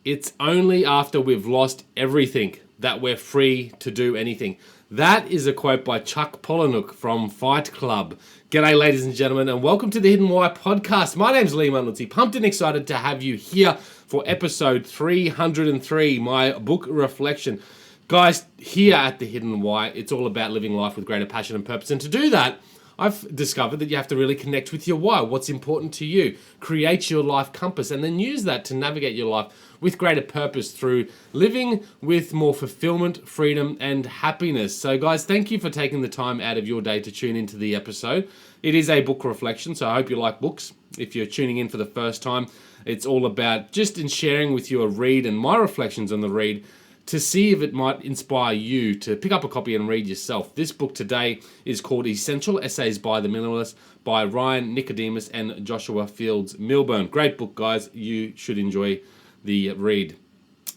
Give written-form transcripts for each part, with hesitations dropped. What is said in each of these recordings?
It's only after we've lost everything that we're free to do anything. That is a quote by Chuck Palahniuk from Fight Club. G'day, ladies and gentlemen, and welcome to the Hidden Why podcast. My name's Lee Munley, pumped and excited to have you here for episode 303, my book reflection. Guys, here at the Hidden Why, it's all about living life with greater passion and purpose. And to do that, I've discovered that you have to really connect with your why, what's important to you, create your life compass, and then use that to navigate your life with greater purpose through living with more fulfillment, freedom, and happiness. So guys, thank you for taking the time out of your day to tune into the episode. It is a book reflection, so I hope you like books. If you're tuning in for the first time, it's all about just in sharing with you a read and my reflections on the read to see if it might inspire you to pick up a copy and read yourself. This book today is called Essential Essays by the Minimalists by Ryan, Nicodemus, and Joshua Fields Millburn. Great book, guys. You should enjoy the read.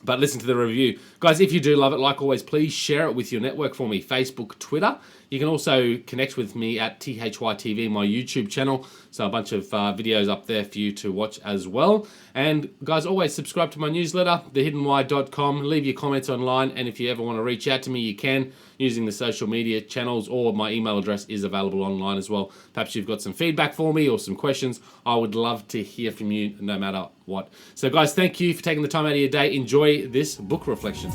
But listen to the review. Guys, if you do love it, like always, please share it with your network for me, Facebook, Twitter. You can also connect with me at THYTV, my YouTube channel. So a bunch of videos up there for you to watch as well. And guys, always subscribe to my newsletter, thehiddenwhy.com. Leave your comments online. And if you ever want to reach out to me, you can using the social media channels, or my email address is available online as well. Perhaps you've got some feedback for me or some questions. I would love to hear from you no matter what. So guys, thank you for taking the time out of your day. Enjoy this book reflection.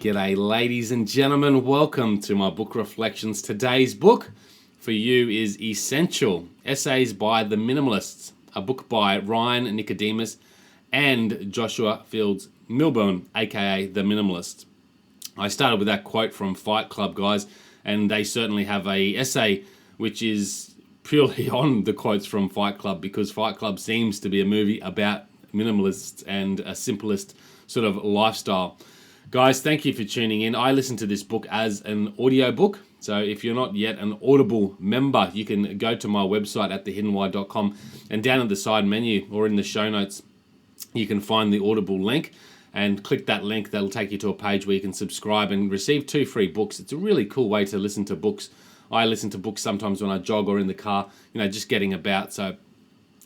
G'day, ladies and gentlemen. Welcome to my book reflections. Today's book for you is Essential Essays by the Minimalists, a book by Ryan, Nicodemus, and Joshua Fields Millburn, aka the Minimalists. I started with that quote from Fight Club, guys, and they certainly have a essay which is purely on the quotes from Fight Club, because Fight Club seems to be a movie about minimalists and a simplest sort of lifestyle. Guys, thank you for tuning in. I listen to this book as an audio book. So if you're not yet an Audible member, you can go to my website at thehiddenwhy.com, and down at the side menu or in the show notes, you can find the Audible link and click that link. That'll take you to a page where you can subscribe and receive 2 free books. It's a really cool way to listen to books. I listen to books sometimes when I jog or in the car, just getting about. So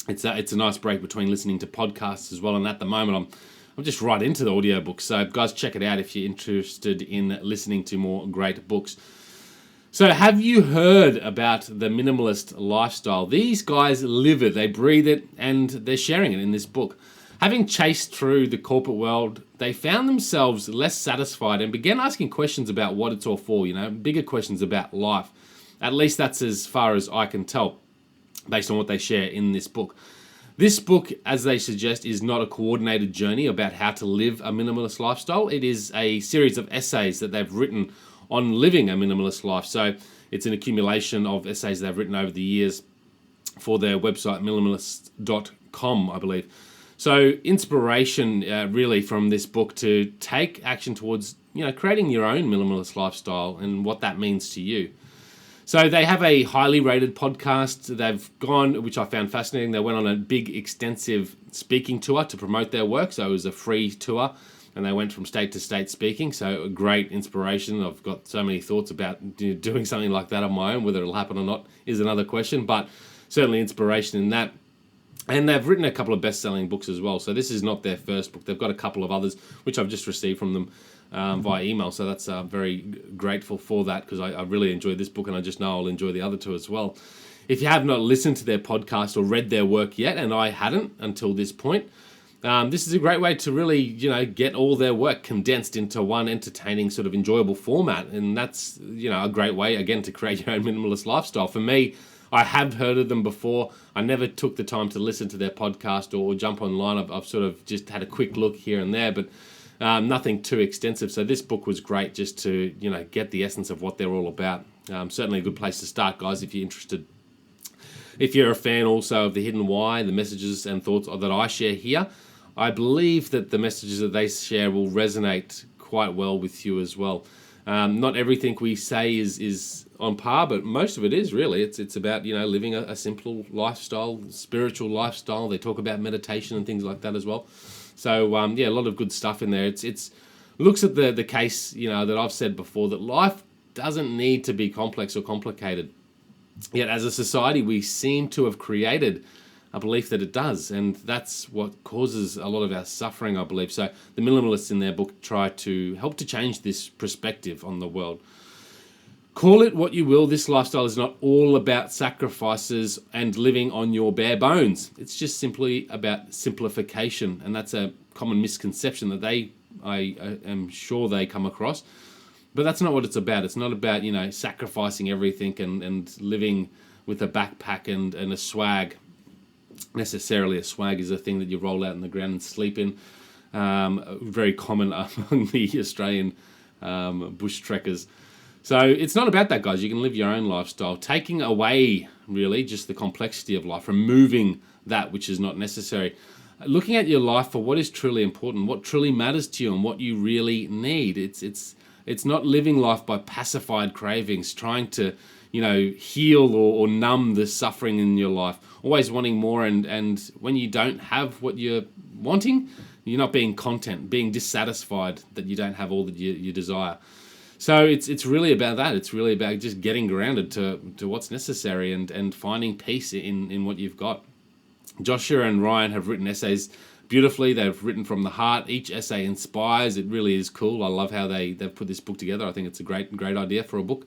it's a nice break between listening to podcasts as well. And at the moment, I'm just right into the audiobook. So guys, check it out if you're interested in listening to more great books. So have you heard about the minimalist lifestyle? These guys live it, they breathe it, and they're sharing it in this book. Having chased through the corporate world, they found themselves less satisfied and began asking questions about what it's all for, bigger questions about life. At least that's as far as I can tell, based on what they share in this book. This book, as they suggest, is not a coordinated journey about how to live a minimalist lifestyle. It is a series of essays that they've written on living a minimalist life. So it's an accumulation of essays they've written over the years for their website, minimalist.com, I believe. So inspiration really from this book to take action towards, creating your own minimalist lifestyle and what that means to you. So they have a highly rated podcast. They've gone, which I found fascinating, they went on a big, extensive speaking tour to promote their work. So it was a free tour, and they went from state to state speaking. So a great inspiration. I've got so many thoughts about doing something like that on my own. Whether it'll happen or not is another question, but certainly inspiration in that. And they've written a couple of best-selling books as well. So this is not their first book. They've got a couple of others, which I've just received from them via email. So that's very grateful for that, because I really enjoyed this book, and I just know I'll enjoy the other two as well. If you have not listened to their podcast or read their work yet, and I hadn't until this point, this is a great way to really, get all their work condensed into one entertaining, sort of enjoyable format. And that's, a great way, again, to create your own minimalist lifestyle. For me, I have heard of them before. I never took the time to listen to their podcast or jump online. I've sort of just had a quick look here and there, but nothing too extensive. So this book was great just to, get the essence of what they're all about. Certainly a good place to start, guys, if you're interested. If you're a fan also of The Hidden Why, the messages and thoughts that I share here, I believe that the messages that they share will resonate quite well with you as well. Not everything we say is on par, but most of it is really. It's about, living a simple lifestyle, spiritual lifestyle. They talk about meditation and things like that as well. So a lot of good stuff in there. It's looks at the case, that I've said before, that life doesn't need to be complex or complicated. Yet as a society, we seem to have created a belief that it does, and that's what causes a lot of our suffering, I believe. So the minimalists in their book try to help to change this perspective on the world. Call it what you will, this lifestyle is not all about sacrifices and living on your bare bones. It's just simply about simplification, and that's a common misconception that I am sure they come across. But that's not what it's about. It's not about, sacrificing everything and living with a backpack and a swag. Necessarily, a swag is a thing that you roll out in the ground and sleep in. Very common among the Australian bush trekkers. So it's not about that, guys. You can live your own lifestyle, taking away, really, just the complexity of life, removing that which is not necessary. Looking at your life for what is truly important, what truly matters to you, and what you really need. It's not living life by pacified cravings, trying to, heal or numb the suffering in your life. Always wanting more, and when you don't have what you're wanting, you're not being content, being dissatisfied that you don't have all that you desire. So it's really about that. It's really about just getting grounded to what's necessary and finding peace in what you've got. Joshua and Ryan have written essays beautifully. They've written from the heart. Each essay inspires. It really is cool. I love how they've put this book together. I think it's a great idea for a book.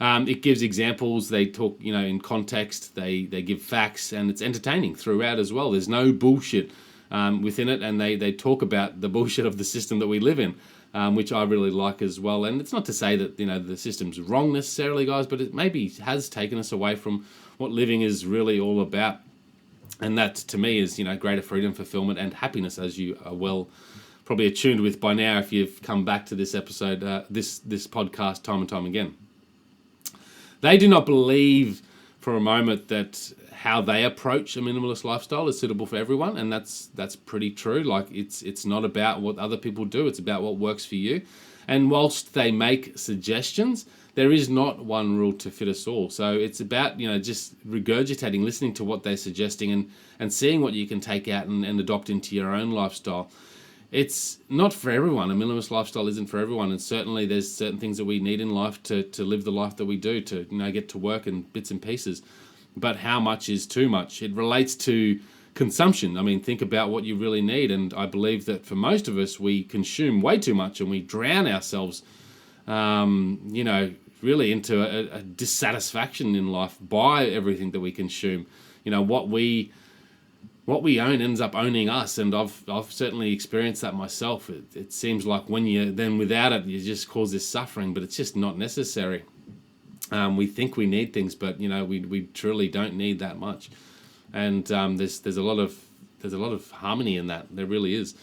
It gives examples. They talk, in context. They give facts, and it's entertaining throughout as well. There's no bullshit within it, and they talk about the bullshit of the system that we live in, which I really like as well. And it's not to say that the system's wrong necessarily, guys, but it maybe has taken us away from what living is really all about. And that, to me, is greater freedom, fulfillment, and happiness, as you are well probably attuned with by now if you've come back to this episode, this podcast time and time again. They do not believe for a moment that how they approach a minimalist lifestyle is suitable for everyone, and that's pretty true. Like it's not about what other people do; it's about what works for you. And whilst they make suggestions, there is not one rule to fit us all. So it's about just regurgitating, listening to what they're suggesting, and seeing what you can take out and adopt into your own lifestyle. It's not for everyone. A minimalist lifestyle isn't for everyone, and certainly there's certain things that we need in life to live the life that we do, to get to work in bits and pieces. But how much is too much? It relates to consumption. I mean, think about what you really need, and I believe that for most of us, we consume way too much, and we drown ourselves, really into a dissatisfaction in life by everything that we consume. What we own ends up owning us, and I've certainly experienced that myself. It seems like when you then without it, you just cause this suffering, but it's just not necessary. We think we need things, but we truly don't need that much. And there's a lot of harmony in that. There really is.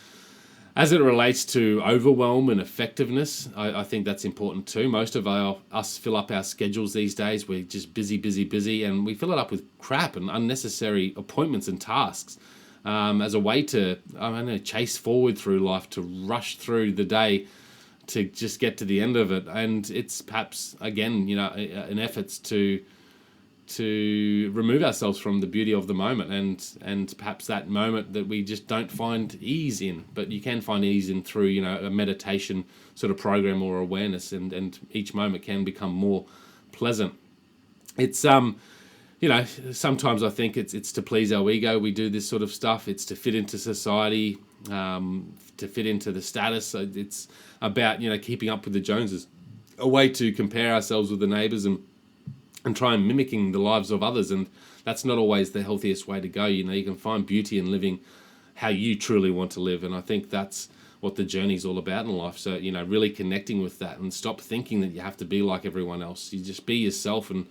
As it relates to overwhelm and effectiveness, I think that's important too. Most of us fill up our schedules these days. We're just busy, and we fill it up with crap and unnecessary appointments and tasks as a way to, chase forward through life, to rush through the day, to just get to the end of it. And it's perhaps, again, an effort to remove ourselves from the beauty of the moment and perhaps that moment that we just don't find ease in. But you can find ease in through, a meditation sort of program or awareness, and each moment can become more pleasant. It's, sometimes I think it's to please our ego. We do this sort of stuff. It's to fit into society, to fit into the status. It's about, keeping up with the Joneses, a way to compare ourselves with the neighbours and try and mimicking the lives of others, and that's not always the healthiest way to go. You can find beauty in living how you truly want to live, and I think that's what the journey's all about in life. So, really connecting with that and stop thinking that you have to be like everyone else. You just be yourself and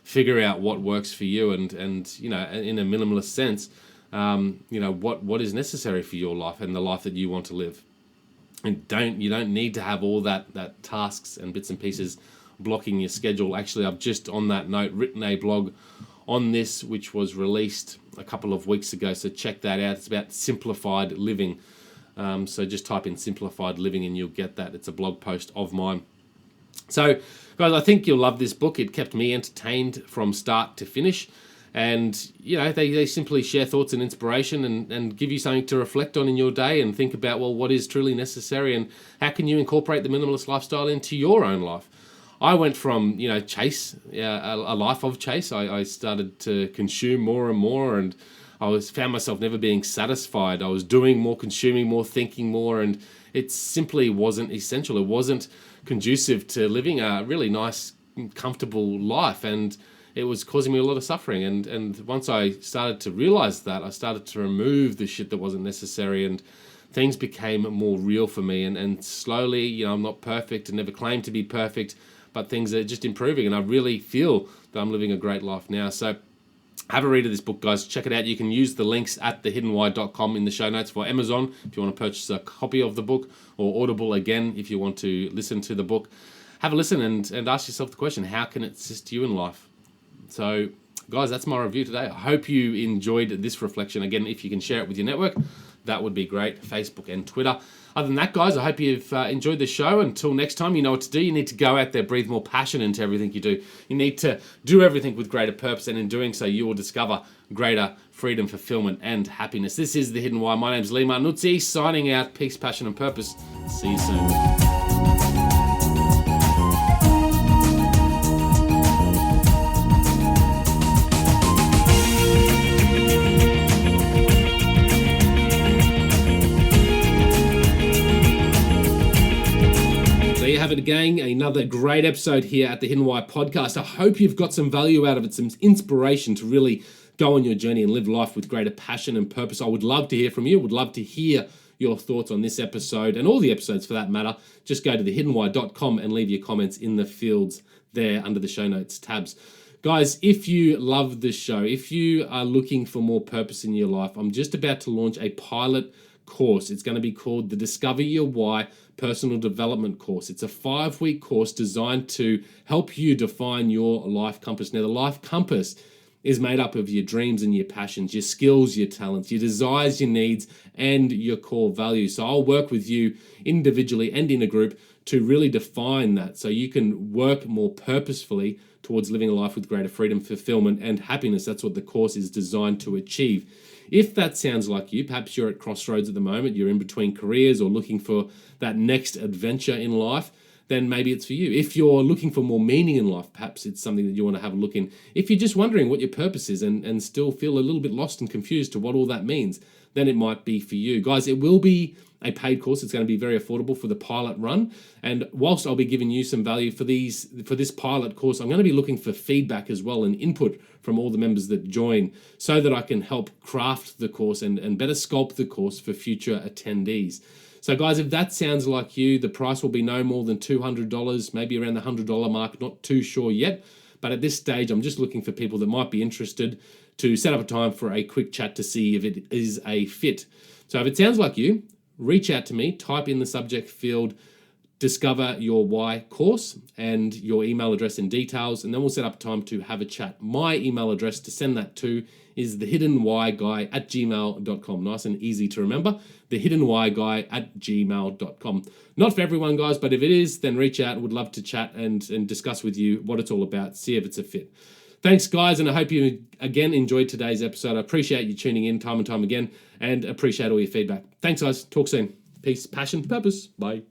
figure out what works for you, and in a minimalist sense, what is necessary for your life and the life that you want to live. And you don't need to have all that tasks and bits and pieces blocking your schedule. Actually, I've just on that note written a blog on this, which was released a couple of weeks ago, so check that out. It's about simplified living, so just type in simplified living and you'll get that. It's a blog post of mine. So, guys, I think you'll love this book. It kept me entertained from start to finish. And, they simply share thoughts and inspiration and give you something to reflect on in your day and think about, well, what is truly necessary and how can you incorporate the minimalist lifestyle into your own life. I went from, chase, a life of chase. I started to consume more and more, and I found myself never being satisfied. I was doing more, consuming more, thinking more, and it simply wasn't essential. It wasn't conducive to living a really nice, comfortable life, and it was causing me a lot of suffering. And once I started to realize that, I started to remove the shit that wasn't necessary, and things became more real for me. And slowly, I'm not perfect and never claimed to be perfect, but things are just improving, and I really feel that I'm living a great life now. So have a read of this book, guys. Check it out. You can use the links at thehiddenwhy.com in the show notes for Amazon if you want to purchase a copy of the book, or Audible again if you want to listen to the book. Have a listen and ask yourself the question, how can it assist you in life? So, guys, that's my review today. I hope you enjoyed this reflection. Again, if you can share it with your network, that would be great. Facebook and Twitter. Other than that, guys, I hope you've enjoyed the show. Until next time, you know what to do. You need to go out there, breathe more passion into everything you do. You need to do everything with greater purpose, and in doing so, you will discover greater freedom, fulfillment, and happiness. This is The Hidden Why. My name's Lee Marnuzzi, signing out. Peace, passion, and purpose. See you soon. Have it again, another great episode here at the Hidden Why podcast. I hope you've got some value out of it, some inspiration to really go on your journey and live life with greater passion and purpose. I would love to hear from you. Would love to hear your thoughts on this episode and all the episodes for that matter. Just go to thehiddenwhy.com and leave your comments in the fields there under the show notes tabs. Guys, if you love this show, if you are looking for more purpose in your life, I'm just about to launch a pilot course. It's going to be called the Discover Your Why Personal Development Course. It's a 5-week course designed to help you define your life compass. Now, the life compass is made up of your dreams and your passions, your skills, your talents, your desires, your needs, and your core values. So I'll work with you individually and in a group to really define that so you can work more purposefully towards living a life with greater freedom, fulfillment, and happiness. That's what the course is designed to achieve. If that sounds like you, perhaps you're at crossroads at the moment, you're in between careers or looking for that next adventure in life, then maybe it's for you. If you're looking for more meaning in life, perhaps it's something that you want to have a look in. If you're just wondering what your purpose is and still feel a little bit lost and confused to what all that means, then it might be for you. Guys, it will be a paid course. It's going to be very affordable for the pilot run. And whilst I'll be giving you some value for this pilot course, I'm going to be looking for feedback as well and input from all the members that join so that I can help craft the course and better sculpt the course for future attendees. So guys, if that sounds like you, the price will be no more than $200, maybe around the $100 mark, not too sure yet. But at this stage, I'm just looking for people that might be interested to set up a time for a quick chat to see if it is a fit. So if it sounds like you, reach out to me, type in the subject field, Discover Your Why course and your email address and details, and then we'll set up time to have a chat. My email address to send that to is thehiddenwhyguy@gmail.com. Nice and easy to remember, thehiddenwhyguy@gmail.com. Not for everyone, guys, but if it is, then reach out. Would love to chat and discuss with you what it's all about, see if it's a fit. Thanks, guys, and I hope you, again, enjoyed today's episode. I appreciate you tuning in time and time again and appreciate all your feedback. Thanks, guys. Talk soon. Peace, passion, purpose. Bye.